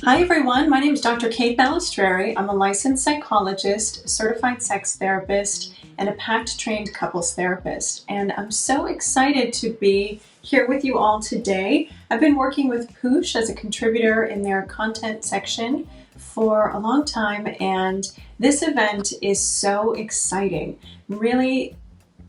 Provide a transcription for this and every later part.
Hi everyone, my name is Dr. Kate Balistreri. I'm a licensed psychologist, certified sex therapist, and a PACT trained couples therapist. And I'm so excited to be here with you all today. I've been working with Poosh as a contributor in their content section for a long time, and this event is so exciting. Really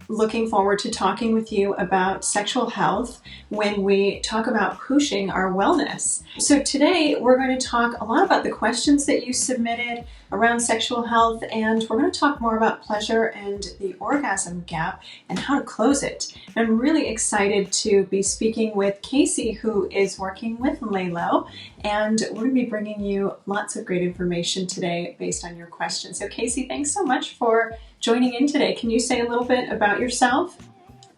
looking forward to talking with you about sexual health when we talk about pushing our wellness. So today we're going to talk a lot about the questions that you submitted around sexual health, and we're going to talk more about pleasure and the orgasm gap and how to close it. I'm really excited to be speaking with Casey, who is working with Lelo, and we're going to be bringing you lots of great information today based on your questions. So Casey, thanks so much for joining in today. Can you say a little bit about yourself?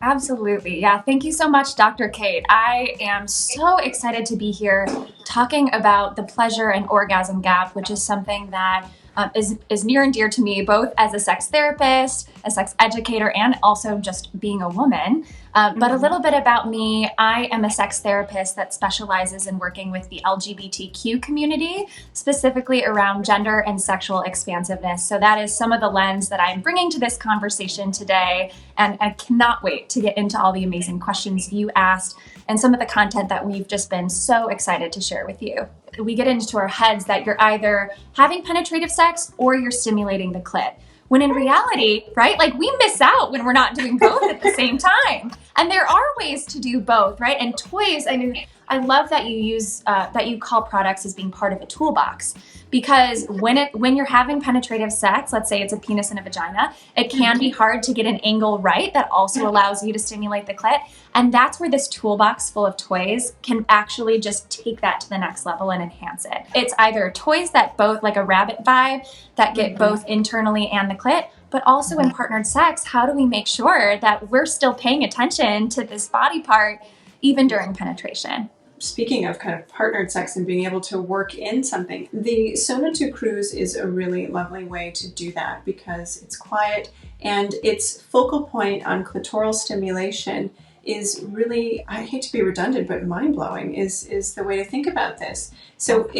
Absolutely. Yeah. Thank you so much, Dr. Kate. I am so excited to be here talking about the pleasure and orgasm gap, which is something that is near and dear to me, both as a sex therapist, a sex educator, and also just being a woman. But a little bit about me, I am a sex therapist that specializes in working with the LGBTQ community, specifically around gender and sexual expansiveness. So that is some of the lens that I'm bringing to this conversation today. And I cannot wait to get into all the amazing questions you asked and some of the content that we've just been so excited to share with you. We get into our heads that you're either having penetrative sex or you're stimulating the clit. When in reality, right, like we miss out when we're not doing both at the same time. And there are ways to do both, right? And toys, I mean, I love that you use, that you call products as being part of a toolbox, because when you're having penetrative sex, let's say it's a penis and a vagina, it can be hard to get an angle right that also allows you to stimulate the clit. And that's where this toolbox full of toys can actually just take that to the next level and enhance it. It's either toys that both, like a rabbit vibe, that get both internally and the clit, but also in partnered sex, how do we make sure that we're still paying attention to this body part even during penetration? Speaking of kind of partnered sex and being able to work in something, the SONA 2 cruise is a really lovely way to do that because it's quiet and its focal point on clitoral stimulation is really, I hate to be redundant, but mind-blowing is the way to think about this. So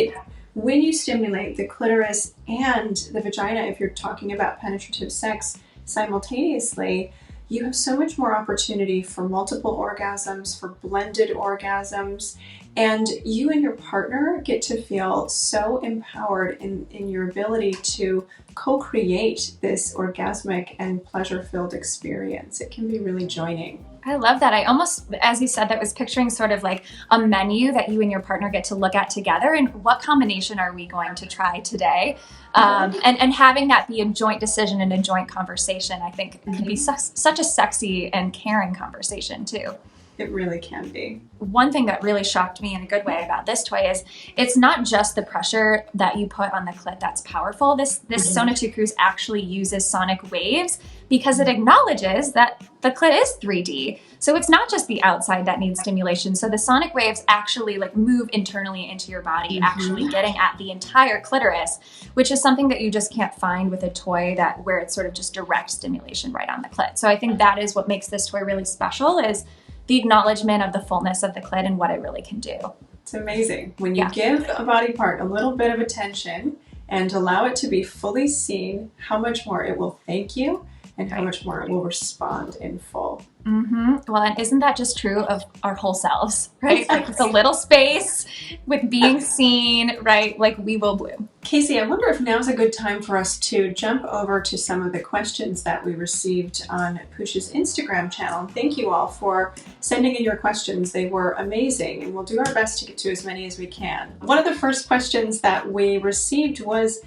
when you stimulate the clitoris and the vagina, if you're talking about penetrative sex simultaneously, you have so much more opportunity for multiple orgasms, for blended orgasms, and you and your partner get to feel so empowered in your ability to co-create this orgasmic and pleasure-filled experience. It can be really joining. I love that. I almost, as you said, that was picturing sort of like a menu that you and your partner get to look at together, and what combination are we going to try today? And having that be a joint decision and a joint conversation, I think can be such a sexy and caring conversation too. It really can be. One thing that really shocked me in a good way about this toy is it's not just the pressure that you put on the clit that's powerful. This SONA 2 Cruise actually uses sonic waves because it acknowledges that the clit is 3D. So it's not just the outside that needs stimulation. So the sonic waves actually like move internally into your body, actually getting at the entire clitoris, which is something that you just can't find with a toy where it's sort of just direct stimulation right on the clit. So I think that is what makes this toy really special, is the acknowledgement of the fullness of the clit and what it really can do. It's amazing. When you give a body part a little bit of attention and allow it to be fully seen, how much more it will thank you and how much more it will respond in full. Well, and isn't that just true of our whole selves, right? Like it's a little space with being seen, right? Like we will bloom. Casey, I wonder if now's a good time for us to jump over to some of the questions that we received on Poosh's Instagram channel. Thank you all for sending in your questions. They were amazing, and we'll do our best to get to as many as we can. One of the first questions that we received was,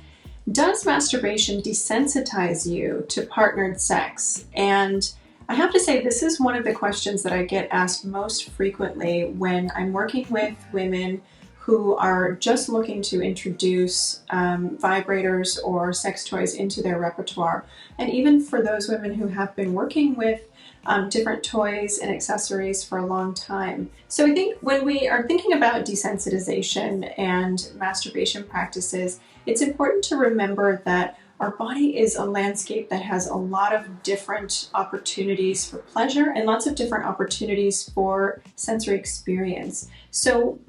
does masturbation desensitize you to partnered sex? And I have to say, this is one of the questions that I get asked most frequently when I'm working with women who are just looking to introduce vibrators or sex toys into their repertoire. And even for those women who have been working with different toys and accessories for a long time. So I think when we are thinking about desensitization and masturbation practices, it's important to remember that our body is a landscape that has a lot of different opportunities for pleasure and lots of different opportunities for sensory experience. So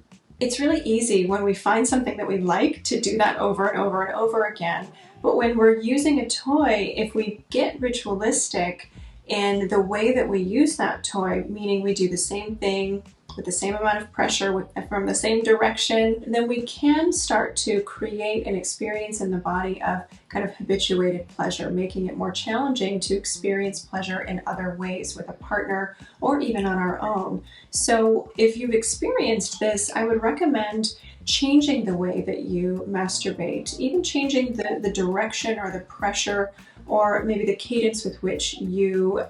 it's really easy when we find something that we like to do that over and over and over again. But when we're using a toy, if we get ritualistic in the way that we use that toy, meaning we do the same thing with the same amount of pressure from the same direction, then we can start to create an experience in the body of kind of habituated pleasure, making it more challenging to experience pleasure in other ways with a partner or even on our own. So if you've experienced this, I would recommend changing the way that you masturbate, even changing the direction or the pressure or maybe the cadence with which you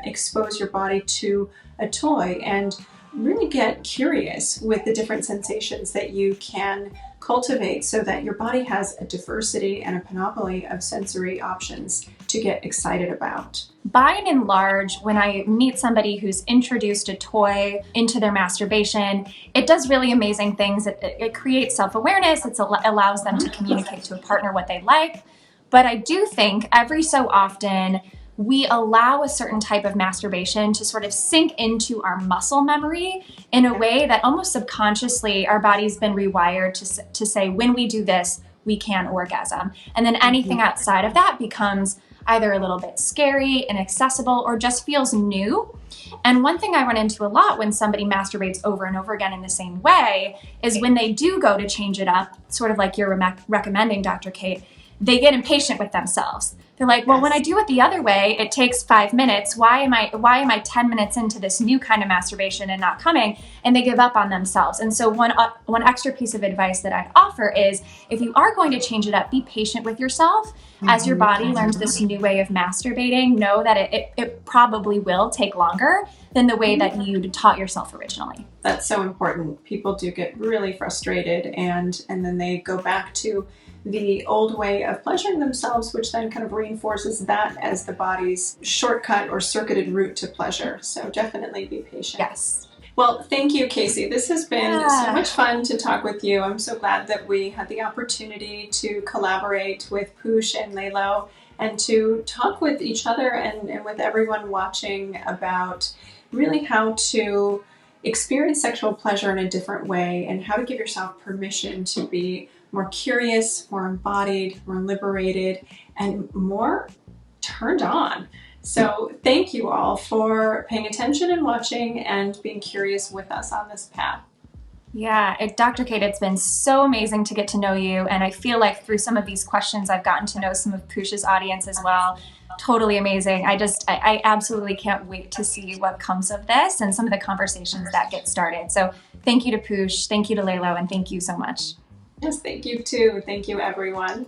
expose your body to a toy, and really get curious with the different sensations that you can cultivate so that your body has a diversity and a panoply of sensory options to get excited about. By and large, when I meet somebody who's introduced a toy into their masturbation, it does really amazing things. It creates self-awareness. It allows them to communicate to a partner what they like. But I do think every so often, we allow a certain type of masturbation to sort of sink into our muscle memory in a way that almost subconsciously our body's been rewired to say, when we do this, we can orgasm. And then anything outside of that becomes either a little bit scary, inaccessible, or just feels new. And one thing I run into a lot when somebody masturbates over and over again in the same way is when they do go to change it up, sort of like you're recommending, Dr. Kate, they get impatient with themselves. They're like, well, when I do it the other way, it takes 5 minutes. Why am I 10 minutes into this new kind of masturbation and not coming? And they give up on themselves. And so one extra piece of advice that I'd offer is, if you are going to change it up, be patient with yourself. As your body learns this new way of masturbating, know that it probably will take longer than the way that you taught yourself originally. That's so important. People do get really frustrated and then they go back to the old way of pleasuring themselves, which then kind of reinforces that as the body's shortcut or circuited route to pleasure. So definitely be patient. Yes. Well, thank you, Casey. This has been so much fun to talk with you. I'm so glad that we had the opportunity to collaborate with Poosh and Lelo and to talk with each other and with everyone watching about really how to experience sexual pleasure in a different way and how to give yourself permission to be more curious, more embodied, more liberated, and more turned on. So thank you all for paying attention and watching and being curious with us on this path. Yeah, Dr. Kate, it's been so amazing to get to know you. And I feel like through some of these questions, I've gotten to know some of Poosh's audience as well. Totally amazing. I absolutely can't wait to see what comes of this and some of the conversations that get started. So thank you to Poosh, thank you to Lelo, and thank you so much. Yes, thank you too. Thank you, everyone.